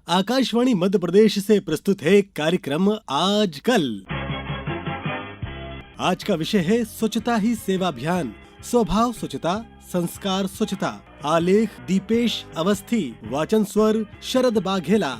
आकाशवाणी मध्य प्रदेश से प्रस्तुत है कार्यक्रम आज कल। आज का विषय है स्वच्छता ही सेवा अभियान। स्वभाव स्वच्छता, संस्कार स्वच्छता। आलेख दीपेश अवस्थी, वाचन स्वर शरद बाघेला।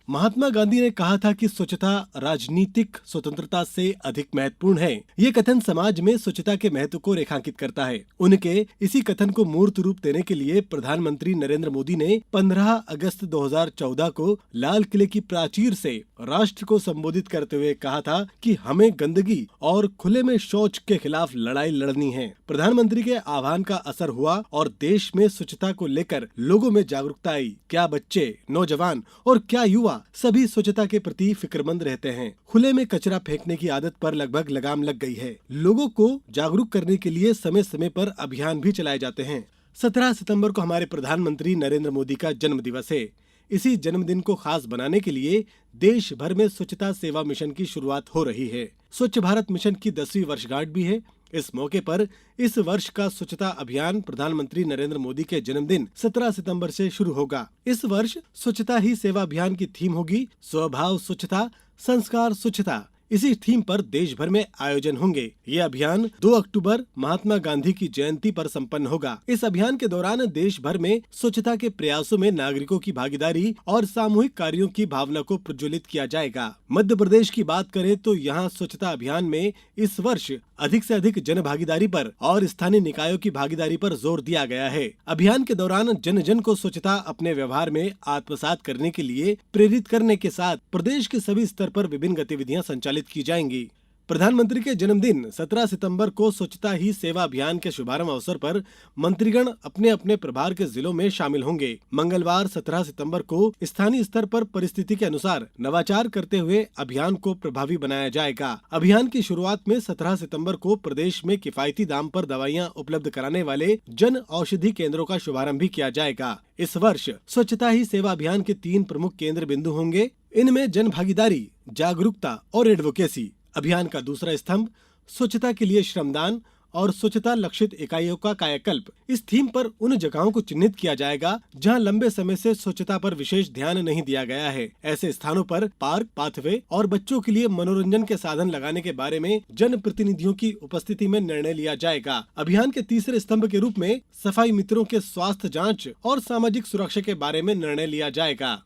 महात्मा गांधी ने कहा था कि स्वच्छता राजनीतिक स्वतंत्रता से अधिक महत्वपूर्ण है। ये कथन समाज में स्वच्छता के महत्व को रेखांकित करता है। उनके इसी कथन को मूर्त रूप देने के लिए प्रधानमंत्री नरेंद्र मोदी ने 15 अगस्त 2014 को लाल किले की प्राचीर से राष्ट्र को संबोधित करते हुए कहा था कि हमें गंदगी और खुले में शौच के खिलाफ लड़ाई लड़नी है। प्रधानमंत्री के आह्वान का असर हुआ और देश में स्वच्छता को लेकर लोगों में जागरूकता आई। क्या बच्चे, नौजवान और क्या युवा सभी स्वच्छता के प्रति फिक्रमंद रहते हैं। खुले में कचरा फेंकने की आदत पर लगभग लगाम लग गई है। लोगों को जागरूक करने के लिए समय समय पर अभियान भी चलाए जाते हैं। 17 सितंबर को हमारे प्रधानमंत्री नरेंद्र मोदी का जन्म दिवस है। इसी जन्मदिन को खास बनाने के लिए देश भर में स्वच्छता सेवा मिशन की शुरुआत हो रही है। स्वच्छ भारत मिशन की 10वीं वर्षगांठ भी है। इस मौके पर इस वर्ष का स्वच्छता अभियान प्रधानमंत्री नरेंद्र मोदी के जन्मदिन 17 सितंबर से शुरू होगा। इस वर्ष स्वच्छता ही सेवा अभियान की थीम होगी स्वभाव स्वच्छता, संस्कार स्वच्छता। इसी थीम पर देश भर में आयोजन होंगे। ये अभियान 2 अक्टूबर महात्मा गांधी की जयंती पर संपन्न होगा। इस अभियान के दौरान देश भर में स्वच्छता के प्रयासों में नागरिकों की भागीदारी और सामूहिक कार्यों की भावना को प्रज्वलित किया जाएगा। मध्य प्रदेश की बात करें तो यहाँ स्वच्छता अभियान में इस वर्ष अधिक से अधिक जन भागीदारी पर और स्थानीय निकायों की भागीदारी पर जोर दिया गया है। अभियान के दौरान जन जन को स्वच्छता अपने व्यवहार में आत्मसात करने के लिए प्रेरित करने के साथ प्रदेश के सभी स्तर पर विभिन्न गतिविधियां संचालित की जाएंगी। प्रधानमंत्री के जन्मदिन 17 सितंबर को स्वच्छता ही सेवा अभियान के शुभारंभ अवसर पर मंत्रीगण अपने अपने प्रभार के जिलों में शामिल होंगे। मंगलवार 17 सितंबर को स्थानीय स्तर पर परिस्थिति के अनुसार नवाचार करते हुए अभियान को प्रभावी बनाया जाएगा। अभियान की शुरुआत में 17 सितंबर को प्रदेश में किफायती दाम पर दवाइयां उपलब्ध कराने वाले जन औषधि केंद्रों का शुभारंभ भी किया जाएगा। इस वर्ष स्वच्छता ही सेवा अभियान के 3 प्रमुख केंद्र बिंदु होंगे। इनमें जन भागीदारी, जागरूकता और एडवोकेसी। अभियान का दूसरा स्तंभ स्वच्छता के लिए श्रमदान और स्वच्छता लक्षित इकाइयों का कायाकल्प। इस थीम पर उन जगहों को चिन्हित किया जाएगा जहां लंबे समय से स्वच्छता पर विशेष ध्यान नहीं दिया गया है। ऐसे स्थानों पर पार्क, पाथवे और बच्चों के लिए मनोरंजन के साधन लगाने के बारे में जन प्रतिनिधियों की उपस्थिति में निर्णय लिया जाएगा। अभियान के तीसरे स्तंभ के रूप में सफाई मित्रों के स्वास्थ्य जाँच और सामाजिक सुरक्षा के बारे में निर्णय लिया जाएगा।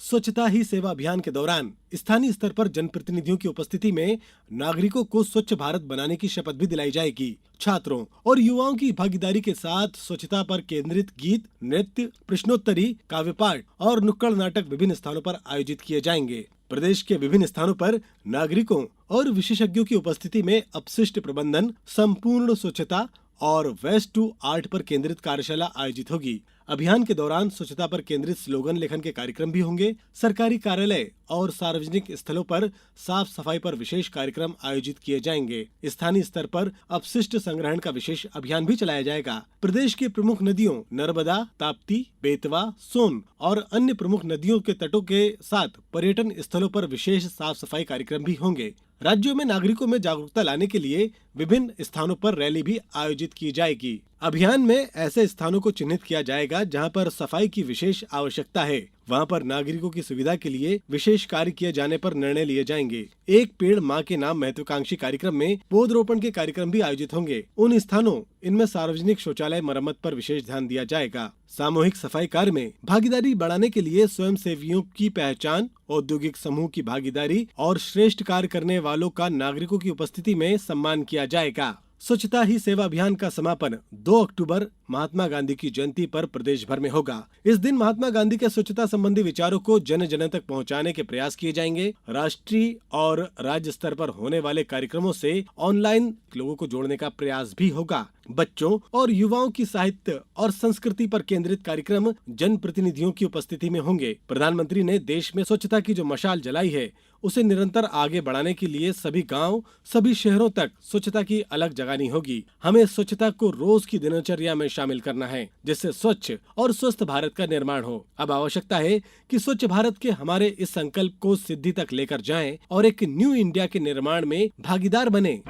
स्वच्छता ही सेवा अभियान के दौरान स्थानीय स्तर पर जनप्रतिनिधियों की उपस्थिति में नागरिकों को स्वच्छ भारत बनाने की शपथ भी दिलाई जाएगी। छात्रों और युवाओं की भागीदारी के साथ स्वच्छता पर केंद्रित गीत, नृत्य, प्रश्नोत्तरी, काव्य पाठ और नुक्कड़ नाटक विभिन्न स्थानों पर आयोजित किए जाएंगे। प्रदेश के विभिन्न स्थानों पर नागरिकों और विशेषज्ञों की उपस्थिति में अपशिष्ट प्रबंधन, संपूर्ण स्वच्छता और वेस्ट टू आर्ट पर केंद्रित कार्यशाला आयोजित होगी। अभियान के दौरान स्वच्छता पर केंद्रित स्लोगन लेखन के कार्यक्रम भी होंगे। सरकारी कार्यालय और सार्वजनिक स्थलों पर साफ सफाई पर विशेष कार्यक्रम आयोजित किए जाएंगे। स्थानीय स्तर पर अपशिष्ट संग्रहण का विशेष अभियान भी चलाया जाएगा। प्रदेश की प्रमुख नदियों नर्मदा, ताप्ती, बेतवा, सोन और अन्य प्रमुख नदियों के तटों के साथ पर्यटन स्थलों पर विशेष साफ सफाई कार्यक्रम भी होंगे। राज्यों में नागरिकों में जागरूकता लाने के लिए विभिन्न स्थानों पर रैली भी आयोजित की जाएगी। अभियान में ऐसे स्थानों को चिन्हित किया जाएगा जहां पर सफाई की विशेष आवश्यकता है। वहां पर नागरिकों की सुविधा के लिए विशेष कार्य किए जाने पर निर्णय लिए जाएंगे। एक पेड़ माँ के नाम महत्वाकांक्षी कार्यक्रम में पौधरोपण के कार्यक्रम भी आयोजित होंगे। उन स्थानों इनमें सार्वजनिक शौचालय मरम्मत पर विशेष ध्यान दिया जाएगा। सामूहिक सफाई कार्य में भागीदारी बढ़ाने के लिए स्वयं सेवियों की पहचान, औद्योगिक समूह की भागीदारी और श्रेष्ठ कार्य करने वालों का नागरिकों की उपस्थिति में सम्मान किया जाएगा। स्वच्छता ही सेवा अभियान का समापन 2 अक्टूबर महात्मा गांधी की जयंती पर प्रदेश भर में होगा। इस दिन महात्मा गांधी के स्वच्छता संबंधी विचारों को जन जन तक पहुंचाने के प्रयास किए जाएंगे। राष्ट्रीय और राज्य स्तर पर होने वाले कार्यक्रमों से ऑनलाइन लोगों को जोड़ने का प्रयास भी होगा। बच्चों और युवाओं की साहित्य और संस्कृति पर केंद्रित कार्यक्रम जन प्रतिनिधियों की उपस्थिति में होंगे। प्रधानमंत्री ने देश में स्वच्छता की जो मशाल जलाई है उसे निरंतर आगे बढ़ाने के लिए सभी गांव, सभी शहरों तक स्वच्छता की अलग जगानी होगी। हमें स्वच्छता को रोज की दिनचर्या में शामिल करना है जिससे स्वच्छ और स्वस्थ भारत का निर्माण हो। अब आवश्यकता है कि स्वच्छ भारत के हमारे इस संकल्प को सिद्धि तक लेकर जाएं और एक न्यू इंडिया के निर्माण में भागीदार बने।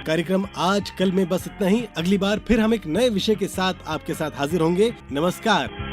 कार्यक्रम आज कल में बस इतना ही। अगली बार फिर हम एक नए विषय के साथ आपके साथ हाजिर होंगे। नमस्कार।